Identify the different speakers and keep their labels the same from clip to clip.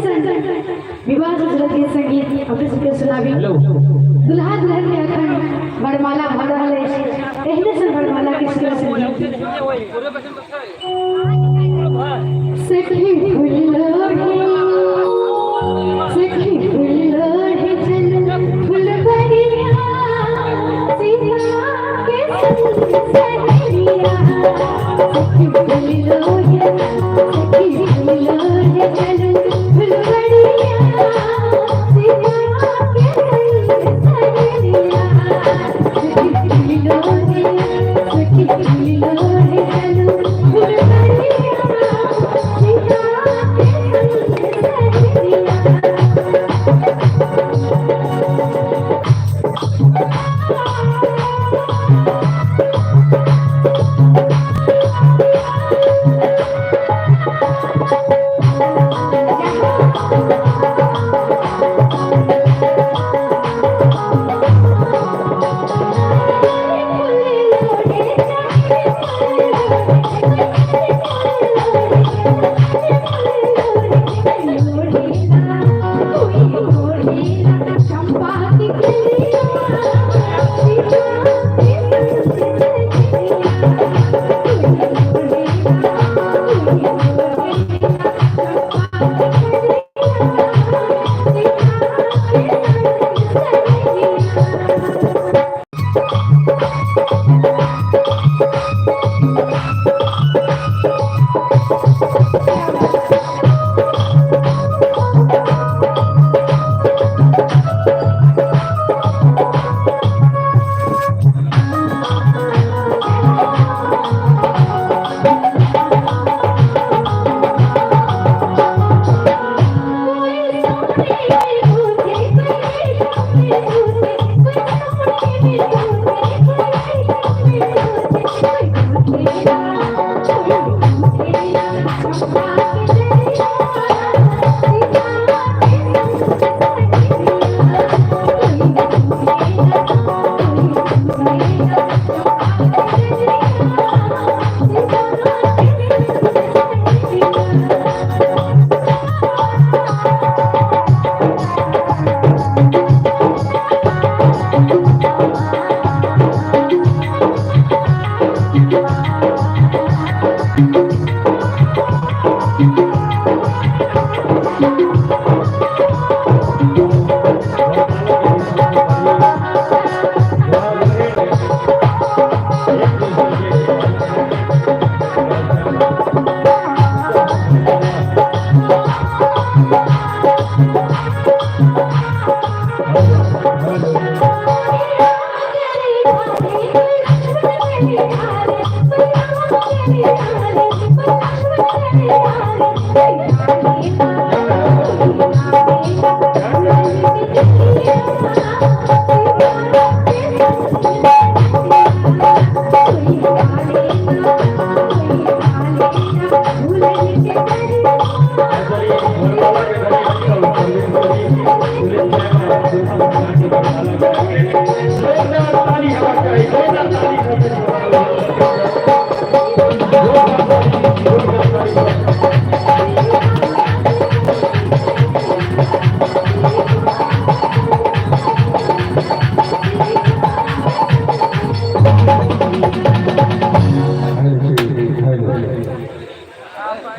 Speaker 1: विवाह के संगीत अपने सबके सुनाबी दुल्हा दुल्हन के अखंड वरमाला भर रहा है एहने से वरमाला के सुर संगीत सखी फुललोढ़ी चल फुलबरिया सीता के संग सहेलिया सखी फुललोढ़ी चल फुलबरिया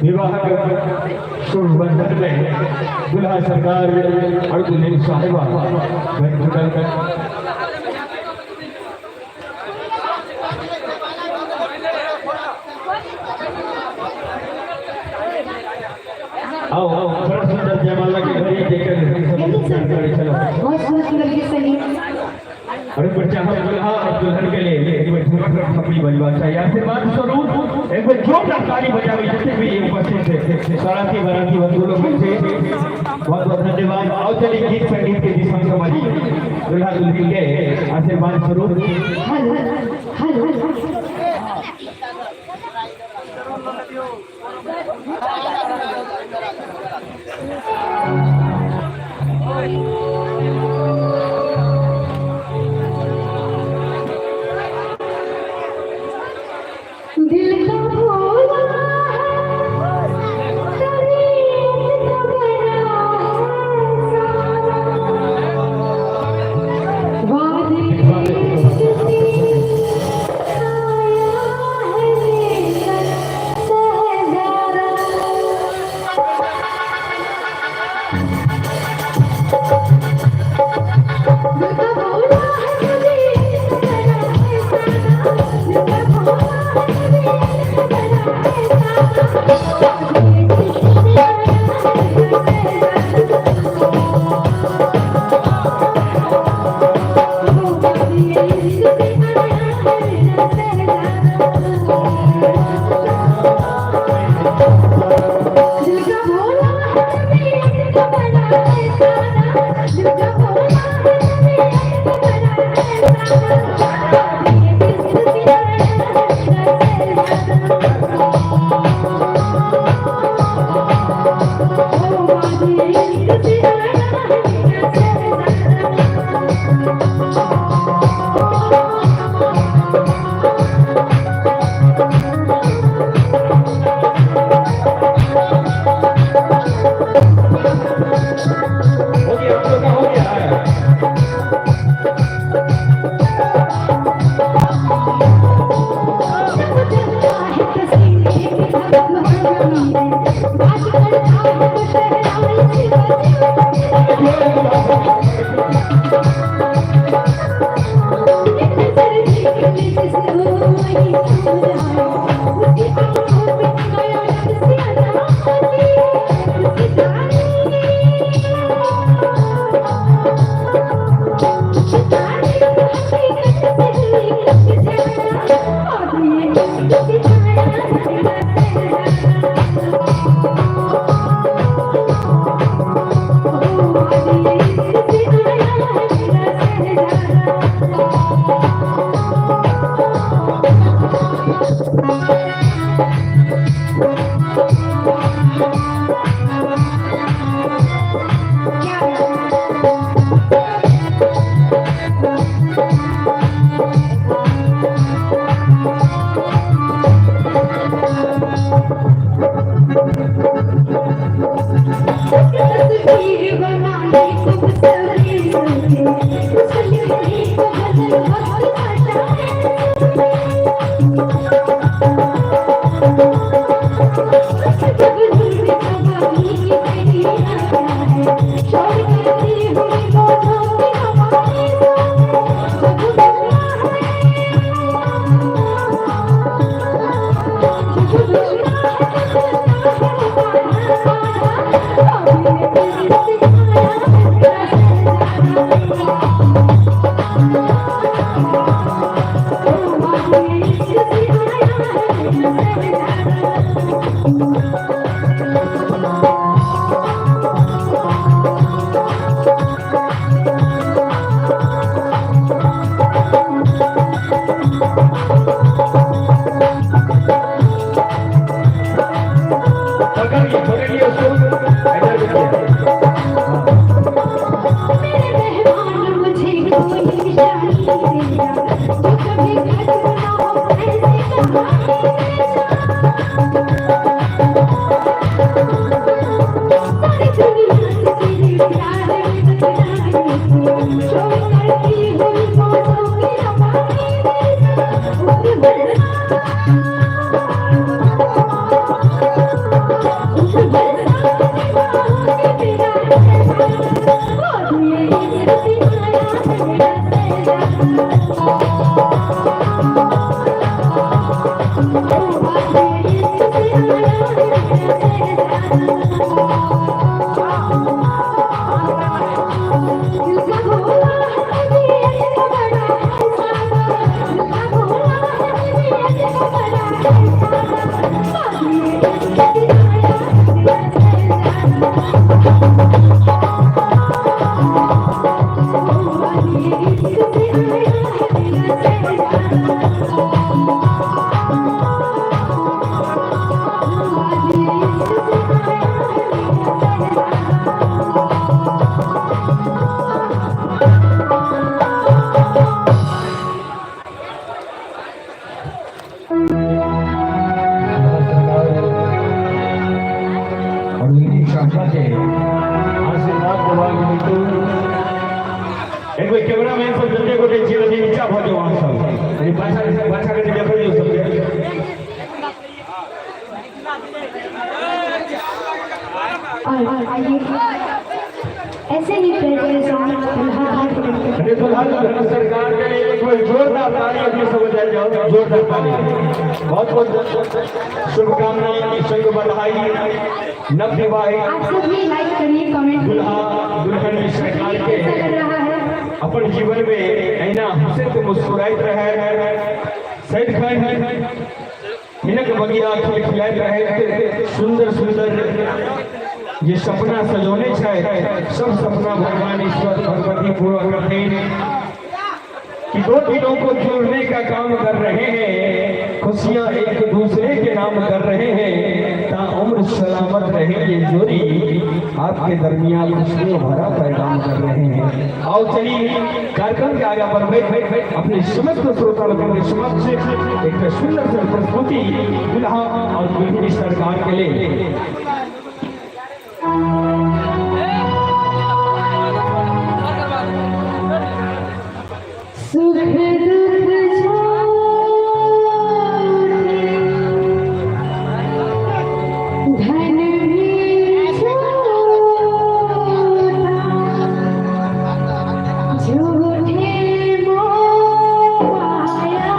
Speaker 2: विवाह शुभ बंधन में दुल्हा सरकार और दुल्हन साहिबा आओ बड़ा सुंदर जयमाला के घड़ी देकर चलो
Speaker 1: बहुत सुंदर ये संगीत
Speaker 2: और बच्चा हम दुल्हा और दुल्हन के लिए अपनी बजवा चाहिए आशीर्वाद स्वरूप एक बार जोरदार ताली बजावी जितने भी उपस्थित थे साराती बाराती बंधु लोग से बहुत बहुत धन्यवाद। आओ चलिए गीत संगीत के जिस समाजी दुल्हा दुल्हन के आशीर्वाद स्वरूप
Speaker 1: हल हल दिल का भोला
Speaker 2: पकड़िए उसको इधर देखिए।
Speaker 1: मेहमान मुझे कोई निशानी देगा जो कभी खत्म ना हो ऐसी कहानी सारी दुनिया से तेरे प्यार में बदनामी जो करती हुई मौसों की रवानी उस बरसा
Speaker 2: कैमरामैन सब जल्दी को देखिए जल्दी नीचे पहुंचे वहां सब ये बादशाह के देखो ये सब
Speaker 1: आइए ऐसे ही प्यारे सॉन्ग
Speaker 2: अरे फिलहाल सरकार के लिए एक जोरदार ताली अपनी समझ जाओ जोरदार ताली बहुत बहुत शुभकामनाएं संग बधाई नव विवाहित
Speaker 1: आप सब भी लाइक करिए कमेंट
Speaker 2: दुल्हा दुल्हन की सरकार के अपन जीवन में ऐना हंसे तो मुस्कुराइत रहे सैद खान हिनक बगिया खिलाइत रहे सुंदर सुंदर ये सपना सजोने चाहे सब सपना भगवान ईश्वर भगवती पूरा करते कि दो दिलों को जोड़ने का काम कर रहे हैं खुशियां एक दूसरे के नाम कर रहे हैं ताउम्र सलामत रहे ये जोड़ी आपके दरमियान खुशियों भरा पैगाम कर रहे हैं। आओ चलिए कार्यक्रम के आगे बढ़े अपने समस्त श्रोता लोगों के समक्ष एक सुंदर सी प्रस्तुति दुल्हा और दुल्हन की सरकार के लिए
Speaker 1: सुख दुख धन भी झूठे मोह माया